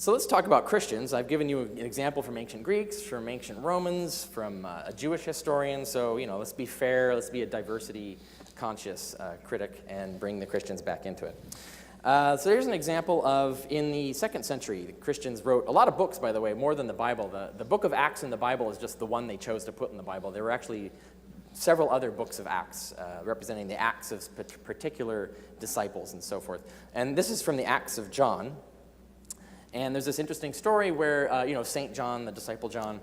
So let's talk about Christians. I've given you an example from ancient Greeks, from ancient Romans, from a Jewish historian. So, let's be fair, let's be a diversity-conscious critic and bring the Christians back into it. So here's an example of, in the 2nd century, the Christians wrote a lot of books, by the way, more than the Bible. The book of Acts in the Bible is just the one they chose to put in the Bible. There were actually several other books of Acts representing the acts of particular disciples and so forth. And this is from the Acts of John. And there's this interesting story where, St. John, the disciple John,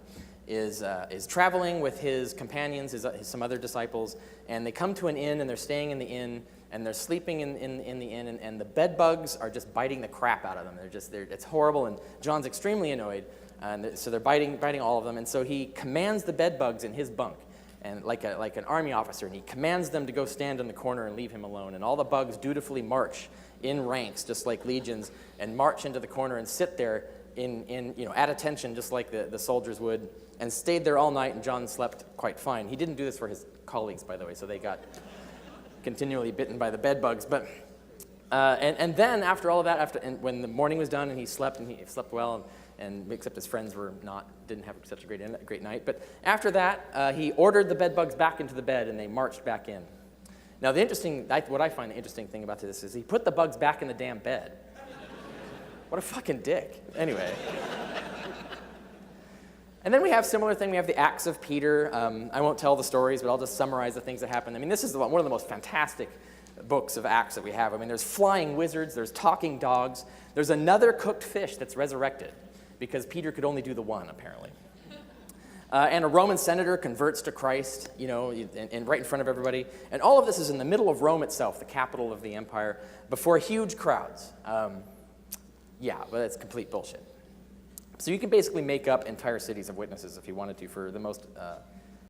is traveling with his companions, some other disciples, and they come to an inn, and they're staying in the inn, and they're sleeping in the inn, and the bed bugs are just biting the crap out of them. It's horrible, and John's extremely annoyed, and so they're biting all of them, and so he commands the bed bugs in his bunk, and like an army officer, and he commands them to go stand in the corner and leave him alone, and all the bugs dutifully march in ranks, just like legions, and march into the corner and sit there at attention, just like the soldiers would, and stayed there all night, and John slept quite fine. He didn't do this for his colleagues, by the way, so they got continually bitten by the bed bugs. But and then after all of that, when the morning was done and he slept well, and except his friends didn't have such a great night. But after that, he ordered the bed bugs back into the bed, and they marched back in. Now, what I find the interesting thing about this is he put the bugs back in the damn bed. What a fucking dick. Anyway. And then we have a similar thing. We have the Acts of Peter. I won't tell the stories, but I'll just summarize the things that happened. I mean, this is one of the most fantastic books of Acts that we have. I mean, there's flying wizards, there's talking dogs, there's another cooked fish that's resurrected, because Peter could only do the one, apparently. And a Roman senator converts to Christ, and right in front of everybody. And all of this is in the middle of Rome itself, the capital of the empire, before huge crowds. But it's complete bullshit. So you can basically make up entire cities of witnesses if you wanted to for the most